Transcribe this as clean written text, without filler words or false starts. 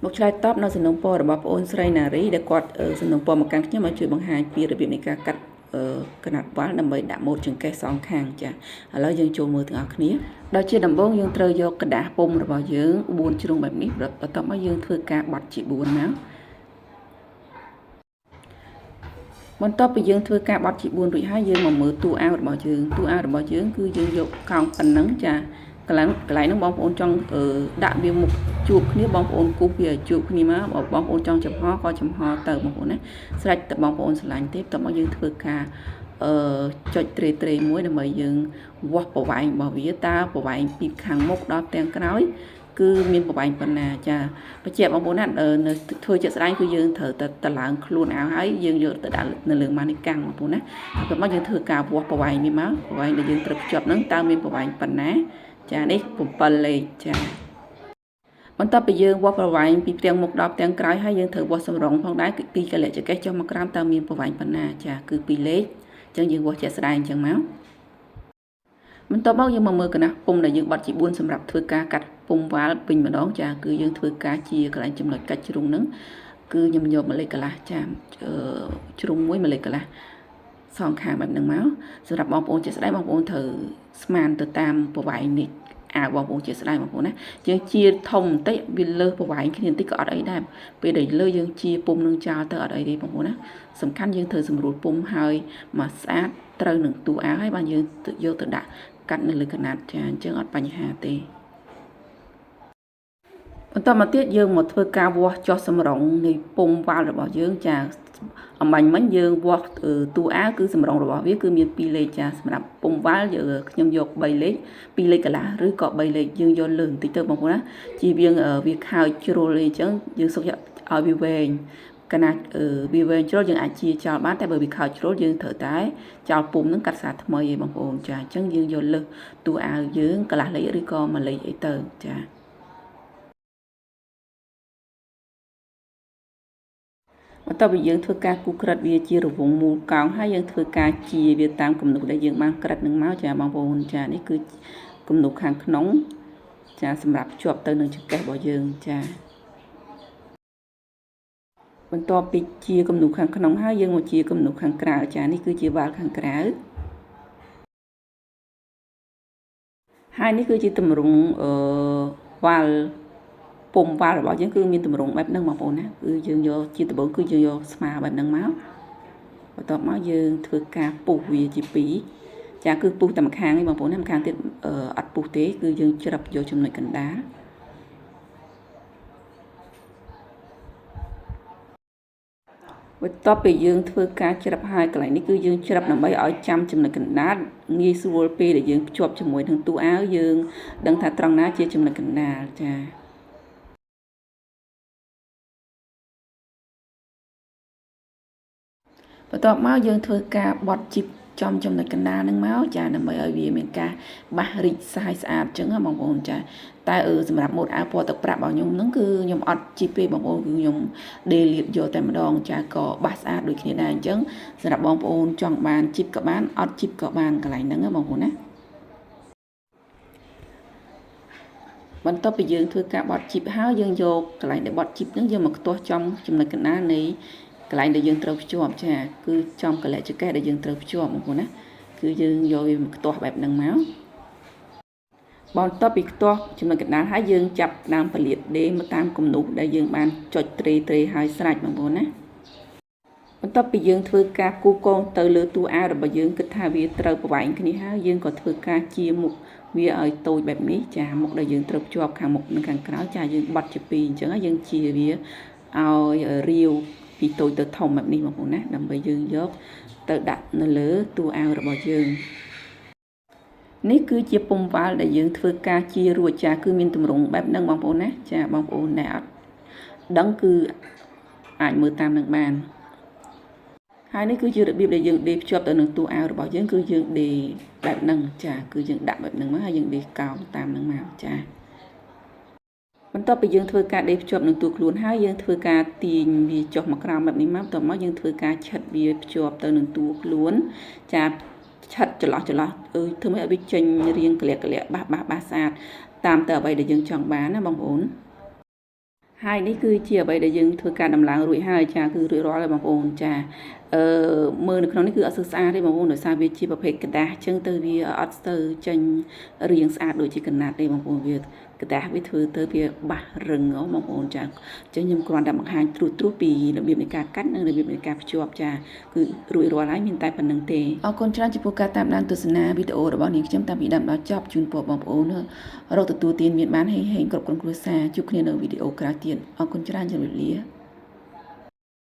មកឆ្លើយតបនៅសំណុំពររបស់បងអូនស្រីណារីដែលគាត់សំណុំពរមកកាន់ខ្ញុំឲ្យជួយបង្ហាញពីរបៀបនៃការកាត់កណាត់វ៉ាល់ដើម្បីដាក់ម៉ូតចង្កេះសងខាងចាឥឡូវយើងចូលមើលទាំងអស់គ្នាដល់ជាដំបូងយើងត្រូវយកกระดาษពុម្ពរបស់យើង4ជ្រុងបែបនេះបន្ទាប់មកយើងធ្វើការបត់ជា4មកបន្ទាប់ពីយើងធ្វើការបត់ជា4រួចហើយយើងមកមើលតួអាវរបស់យើងតួអាវរបស់យើងគឺយើងយកកោងប៉ុណ្ណឹងចាកន្លែងហ្នឹងបងប្អូនចង់ដាក់វាមុខជួបគ្នាបងប្អូនគូសវាឲ្យជួបគ្នាមកបងប្អូនចង់ចំហក៏ចំហទៅបងប្អូនណាស្រេចតែបងប្អូនស្រឡាញ់ទេបន្ទាប់មកយើងធ្វើការចុចត្រេមួយដើម្បីយើងវាស់ប្រវែងរបស់វាតើប្រវែងពីខាងមុខដល់ទាំងក្រោយគឺមានប្រវែងប៉ុណ្ណាចាបញ្ជាក់បងប្អូនណានៅធ្វើជាក់ស្ដែងគឺយើងត្រូវតែតឡើងខ្លួនអាវហើយយើងយកទៅដាក់នៅលើម៉ានីកាំងបងប្អូនណាបន្ទាប់មកយើងធ្វើការវាស់ប្រវែងនេះមកប្រវែងដែលយើងត្រូវភ្ជាប់ហ្នឹងតើមានប្រវែងប៉ុណ្ណាចានេះ7លេខចាបន្ទាប់ពីយើងវាស់ប្រវែងពីផ្ទាំងមុខដល់ផ្ទាំងក្រោយហើយយើងត្រូវវាស់សម្រងផងដែរពីកលៈចង្កេះចុះមកក្រោមតើមានប្រវែងប៉ុណ្ណាចាគឺ2លេខអញ្ចឹងយើងវាស់ជាក់ស្ដែងអញ្ចឹងមកបន្ទាប់មកយើងមកមើលកណាស់ពុំដែលយើងបត់ជា4សម្រាប់ធ្វើការកាត់ពុំវ៉ាល់ពេញម្ដងចាគឺយើងធ្វើការជាកន្លែងចំណុចកាច់ជ្រុងហ្នឹងគឺខ្ញុំយក1លេខកន្លះចាជ្រុង1លេខកន្លះសងខាងបែបហ្នឹងមកសម្រាប់បងប្អូនជាក់ស្ដែងបងប្អូនត្រូវស្មានទៅតាមប្រវែងនេះអាវបងប្អូនជាស្ដែងបងប្អូនណាយើងជាធំបន្តិចវាលើសប្រវែងគ្នាបន្តិចក៏អត់អីដែរពេលដែលលើយើងជាពុំនឹងចោលទៅអត់អីទេបងប្អូនណាសំខាន់យើងត្រូវសម្រួលពុំហើយមកស្អាតត្រូវនឹងតួអាវហើយបានយើងយកទៅដាក់កាត់នៅលើកណាត់ចាអញ្ចឹងអត់បញ្ហាទេបន្តមកទៀតយើងមកធ្វើការវាស់ចុះសម្រងនៃពុំវ៉ាល់របស់យើងចាអំបញ្ញមិញយើងវាស់តួអាវគឺសម្រងរបស់វាគឺមាន2លេខចាសម្រាប់ពុំវ៉ាល់ខ្ញុំយក3លេខ2លេខកន្លះឬក៏3លេខយើងយកលើបន្តិចទៅបងប្អូនណាជាវាខើចជ្រុលអីចឹងយើងសុខឲ្យវាវែងកណាត់វាវែងជ្រុលយើងអាចជាចោលបានតែបើវាខើចជ្រុលយើងត្រូវតែចោលពុំនឹងកាត់សារថ្មីឯងបងប្អូនចាអញ្ចឹងយើងយកលើតួអាវយើងកន្លះលេខឬក៏1លេខអីទៅចាបន្ទាប់ពីយើងធ្វើការគូក្រិតវាជារង្វង់មូលកោងហើយយើងធ្វើការជាវាតាមគំនូកដែលយើងបានក្រិតនឹងមកចាបងប្អូនចានេះគឺគំនូកខាងក្នុងចាសម្រាប់ភ្ជាប់ទៅនឹងចង្កេះរបស់យើងចាបន្ទាប់ពីជាគំនូកខាងក្នុងហើយយើងមកជាគំនូកខាងក្រៅចានេះគឺជាវ៉ាល់ខាងក្រៅហើយនេះគឺជាទម្រង់វ៉ាល់ពុំវ៉ាល់របស់យើងគឺមានទម្រង់បែបហ្នឹងបងប្អូនណាគឺយើងយកជាដំបូងគឺយើងយកស្មើបែបហ្នឹងមកបន្ទាប់មកយើងធ្វើការពុះវាជា2ចាគឺពុះតែម្ខាងឯងបងប្អូនណាម្ខាងទៀតអត់ពុះទេគឺយើងច្រឹបយកចំណុចកណ្ដាលបន្ទាប់ពីយើងធ្វើការច្រឹបហើយកន្លែងនេះគឺយើងច្រឹបដើម្បីឲ្យចាំចំណុចកណ្ដាលងាយស្រួលពេលដែលយើងភ្ជាប់ជាមួយនឹងតួអាវយើងដឹងថាត្រង់ណាជាចំណុចកណ្ដាលចាបន្ទាប់មកយើងធ្វើការបត់ជីបចំចំណុចកណ្ដាលហ្នឹងមកចាដើម្បីឲ្យវាមានការបាសរីកសាយស្អាតអញ្ចឹងបងប្អូនចាតែសម្រាប់ម៉ូតអាវពណ៌ទឹកប្រាក់របស់ខ្ញុំហ្នឹងគឺខ្ញុំអត់ជីបទេបងប្អូនគឺខ្ញុំដេលាបយកតែម្ដងចាក៏បាសស្អាតដូចគ្នាដែរអញ្ចឹងសម្រាប់បងប្អូនចង់បានជីបក៏បានអត់ជីបក៏បានកន្លែងហ្នឹងបងប្អូនណាបន្ទាប់ពីយើងធ្វើការបត់ជីបហើយយើងយកកន្លែងដែលបត់ជីបហ្នឹងយើងមកខ្ទាស់ចំចំណុចកណ្ដាលនៃកន្លែងដែលយើងត្រូវភ្ជាប់ចាគឺចំកលៈចង្កេះដែលយើងត្រូវភ្ជាប់បងប្អូនណាគឺយើងយកវាមកខ្ទាស់បែបហ្នឹងមកបន្ទាប់ពីខ្ទាស់ចំណុចកណ្ដាលហើយយើងចាប់ដើមផលិតដេរមកតាមគំនូសដែលយើងបានចុចត្រេហើយស្រេចបងប្អូនណាបន្ទាប់ពីយើងធ្វើការគូកងទៅលើតួអាវរបស់យើងគិតថាវាត្រូវប្រវែងគ្នាហើយយើងក៏ធ្វើការជាមុខវាឲ្យតូចបែបនេះចាមុខដែលយើងត្រូវភ្ជាប់ខាងមុខនិងខាងក្រោយចាយើងបត់ជា2អញ្ចឹងយើងជាវាឲ្យរាវពីតូចទៅធំបែបនេះបងប្អូនណាដើម្បីយើងយកទៅដាក់នៅលើតួអាវរបស់យើងនេះគឺជាពុម្ពវ៉ាល់ដែលយើងធ្វើការជារួចចាគឺមានទម្រង់បែបហ្នឹងបងប្អូនណាចាបងប្អូនដែលអត់ដឹងគឺអាចមើលតាមនឹងបានហើយនេះគឺជារបៀបដែលយើងដេរភ្ជាប់ទៅនឹងតួអាវរបស់យើងគឺយើងដេរបែបហ្នឹងចាគឺយើងដាក់បែបហ្នឹងមកហើយយើងដេរកោងតាមហ្នឹងមកចាបន្ទាប់ពីយើងធ្វើការដេរភ្ជាប់នឹងតួខ្លួនហើយយើងធ្វើការទាញវាចុះមកក្រោមបែបនេះមកបន្ទាប់មកយើងធ្វើការឆិតវាភ្ជាប់ទៅនឹងតួខ្លួនចាឆិតចន្លោះធ្វើម៉េចឲ្យវាចេញរាងកលាក់បាសស្អាតតាមទៅអ្វីដែលយើងចង់បានណាបងប្អូនហ ហើយនេះគឺជាអ្វីដែលយើងធ្វើការដំឡើងរួចហើយចាគឺរួចរាល់ហើយបងប្អូនចាមើលនៅក្នុងនេះគឺអត់ស្អាតទេបងប្អូនដោយសារវាជាប្រភេទกระดาษអញ្ចឹងទៅវាអត់ស្ទើរចេញរាងស្អាតដូចជាកណាត់ទេបងប្អូនវាกระดาษវាធ្វើទៅវាបាសរឹងបងប្អូនចាអញ្ចឹងខ្ញុំគ្រាន់តែបង្ហាញត្រួសពីរបៀបនៃការកាត់និងរបៀបនៃការភ្ជាប់ចាគឺរួចរាល់ហើយមានតែប៉ុណ្្នឹងទេអរគុណច្រើនចំពោះការតាមដានទស្សនាវីដេអូរបស់នាងខ្ញុំតាំងពីដើមដល់ចប់ជូនពរបងប្អូនរកទទួលទានមានបានហេងគ្រប់ក្រុមគ្រួសារជួបគ្នានៅវីដេអូក្រោយទៀតអរគុណច្រើនជម្រាបលា